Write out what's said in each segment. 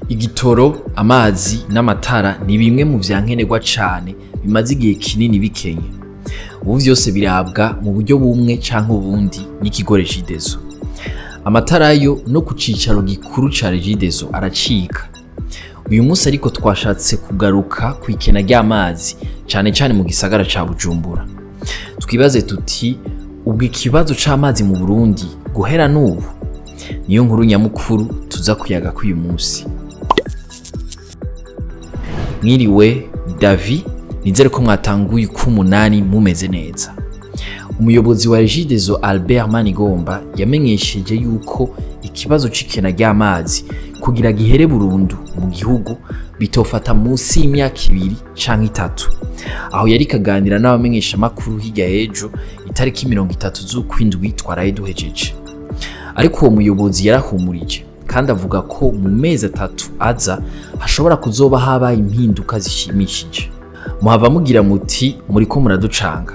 Igitoro, amazi n'amatara ni bimwe mu vyankenerwa cane bimaze igihe kinini bikenye. Ubu vyose birabwa mu buryo bumwe canke ubundi n'ikigo Regideso. Amatara yo no ku cicaro gikuru ca Regideso aracika. Uyu munsi ariko twashatse kugaruka kw'ikena ry'amazi cane cane mu gisagara ca Bujumbura. Twibaze tuti ubwo ikibazo c'amazi mu Burundi guhera n'ubu? Niyo nkuru nyamukuru tuza kuyaga k'uyu munsi. Mwiriwe, Davi, nizere ko mwatanguye umunani mumeze neza. Umuyobozi wa Regideso Albert Manigomba yamenyesheje yuko ikibazo c'ikena ry'amazi kugira gihere burundu mu gihugu bitofata munsi y'imyaka 2 canke 3. Aho yari kaganira n'abamenyesha makuru hirya ejo itariki 30 z'ukwindwi twaraye duhejeje. Ariko uwo muyobozi yarahumurije kandi avuga ko mu mezi 3 aza hashobora kuzoba habaye impinduka zishimishije. Muhava mugira muti muriko muraducanga.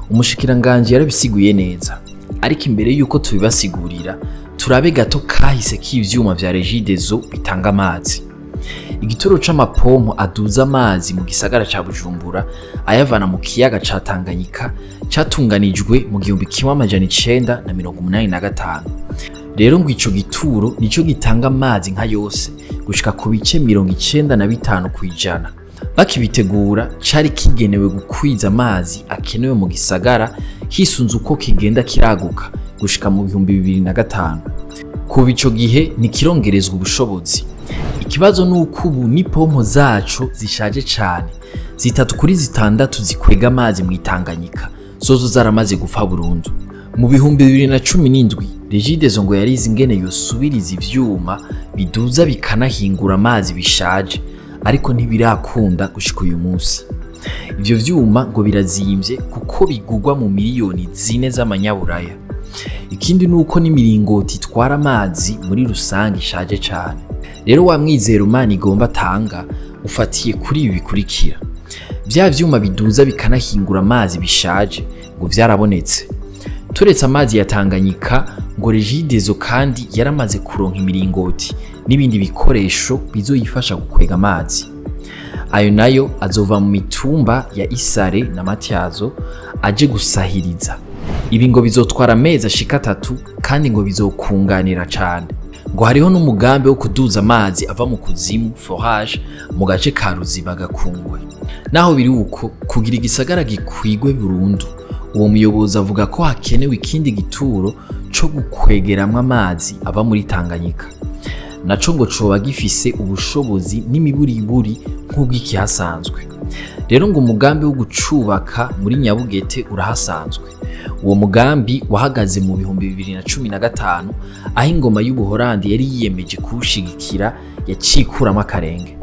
Umushikiranganje yarabisiguye neza. Ariko imbere yuko tubibasigurira, turabe gato kahise k'ivyuma vya Regideso bitanga amazi. Igitoro c'amapompo aduza amazi mu gisagara ca Bujumbura ayavana mu kiyaga ca Tanganyika catunganijwe mu 1985. Rero ngo ico gituro nico gitanga amazi nka yose gushika ku bice 95 kwijana. Bakibitegura cari kigenewe gukwiza amazi akenewe mu gisagara hisunze uko kigenda kiraguka gushika mu 2005. Kuva ico gihe nikirongerezwa ubushobozi. Ikibazo nuko ubu ni pompo zacu zishaje cane, 3 kuri 6 zikwega amazi mu Tanganyika zozo zaramaze gupfa burundu. Mu 2017 Regideso ngo yarize ingene yosubiriza ivyuma biduza bikanahingura amazi bishaje, ariko ntibirakunda gushika uyu munsi. Ivyo vyuma ngo birazimvye kuko bigurwa mu miliyoni 4 z'amanyaburaya. Ikindi nuko n'imiringoti itwara amazi muri rusange ishaje cane. Rero wa mwizero Manigomba atanga ufatiye kuri ibi bikurikira. Vya vyuma biduza bikanahingura amazi bishaje ngo vyarabonetse. Turetse amazi ya Tanganyika ngo Regideso kandi yaramaze kuronka imiringoti n'ibindi bikoresho bizoyifasha gukwega amazi. Ayo nayo azova mu mitumba ya Isare na Matyazo aje gusahiriza. Ibi ngo bizotwara amezi ashika 3 kandi ngo bizokunganira cane. Ngo hariho n'umugambi wo kuduza amazi ava mu kuzimu forage mu gace ka Ruziba Gakungwe. Naho biri uko kugira igisagara gikwigwe burundu, uwo muyobozi avuga ko hakenewe ikindi gituro co gukwegeramwa amazi ava muri Tanganyika. Naco ngo coba gifise ubushobozi n'imiburiburi nk'ubw'iki hasanzwe. Rero ngo umugambi wo gucubaka muri Nyabugete urahasanzwe. Uwo mugambi wahagaze mu 2015 aho ingoma y'Ubuholandi yari yiyemeje kuwushigikira yacikuramo akarenge.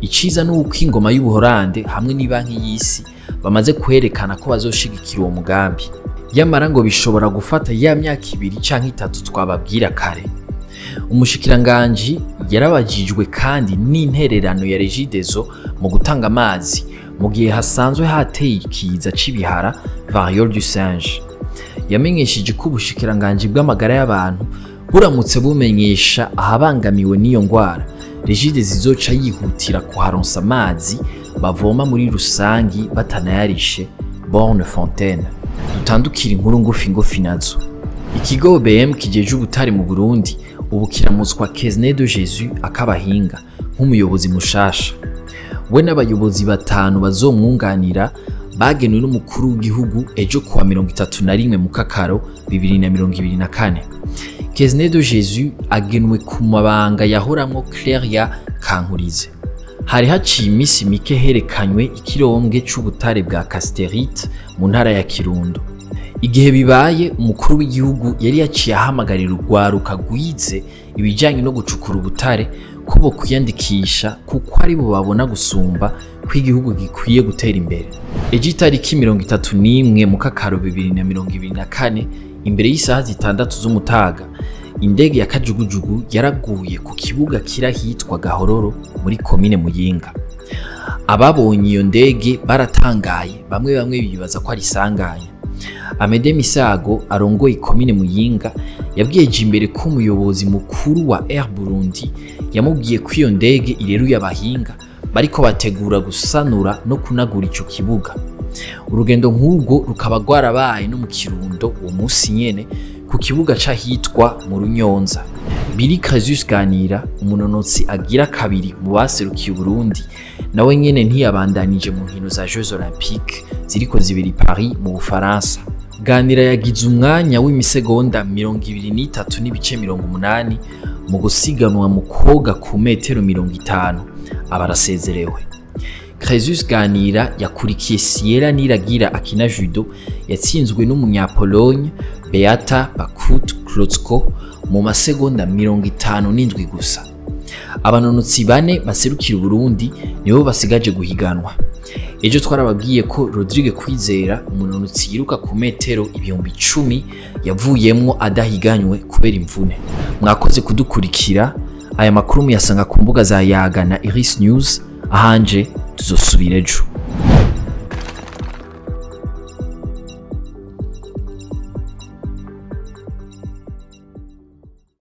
Iciza nuko ingoma y'Ubuholandi hamwe n'ibanki y'isi bamaze kwerekana ko bazoshigikira uwo mugambi. Yamara ngo bishobora gufata ya myaka 2 canke 3 twababwira kare. Umushikiranganje yarabajijwe kandi n'intererano ya Regideso mu gutanga amazi mu gihe hasanzwe hateye ikiza c'ibihara variole du singe. Yamenyesheje ko ubushikiranganje bw'amagara y'abantu buramutse bumenyesha ahabangamiwe n'iyo ngwara, Regideso izoca yihutira kuharonsa amazi bavoma muri rusangi batanayarishe borne fontaine. Dutandukira inkuru ngufi nazo. Ikigo BM kijejwe ubutare mu Burundi ubu kiramutswa de Jesus akabahinga nk'umuyobozi mushasha. We n'abayobozi 5 bazomwunganira bagenewe n'umukuru w'igihugu ejo kuwa 31 mu Kakaro 2024. de Jesus agenwe ku mabanga yahoramwo Claire Kankurize. Hari haciye imisi mike herekanywe ikirombwe c'ubutare bwa casterite mu ntara ya Kirundo. Igihe bibaye umukuru w'igihugu yari yaciye ahamagarira urwaruka gwize ibijanye no gucukura ubutare ko bo kwiyandikisha kuko ari bo babona gusumba ko igihugu gikwiye gutera imbere. Ejo itariki 31 mu Kakaro 2024 imbere y'isaha 6 z'umutaga indege ya kajugujugu yaraguye ku kibuga kirahitwa Gahororo muri komine Muyinga. Ababonye iyo ndege baratangaye, bamwe bibaza ko ari isanganya. Amede Misago arongoye komine Muyinga yabwiye imbere ko umuyobozi mukuru wa Air Burundi yamubwiye ko iyo ndege ireruye abahinga bariko bategura gusanura no kunagura ico kibuga. Urugendo nk'ubwo rukaba rwarabaye no mu Kirundo uwo musi nyene ku kibuga c'ahitwa mu Runyonza. Biri Kazus Ganira, umunonotsi agira kabiri mu baserukiye Burundi, nawe nyene ntiyabandanije mu nkino za Jeux Olympiques ziriko zibiri Paris mu Bufaransa. Ganira yagize umwanya w'imisegonda 23.80 mu gusiganwa mu koga ku metero 50 abarasezerewe. Kazus Ganira yakurikiye Sierra Niragira akina judo yatsinzwe n'umunyapologne Beata Bakut-Klotsko mu masegonda 57 gusa. Abanonotsi bane baserukira Burundi nibo basigaje guhiganwa. Ejo twarababwiye ko Rodrigue Kwizera, umunonotsi yiruka ku metero 10,000 yavuyemwo adahiganywe kubera imvune. Mwakoze kudukurikira. Aya makuru muyasanga ku mbuga za Yaga na Iris News. Ahanje tuzosubira ejo.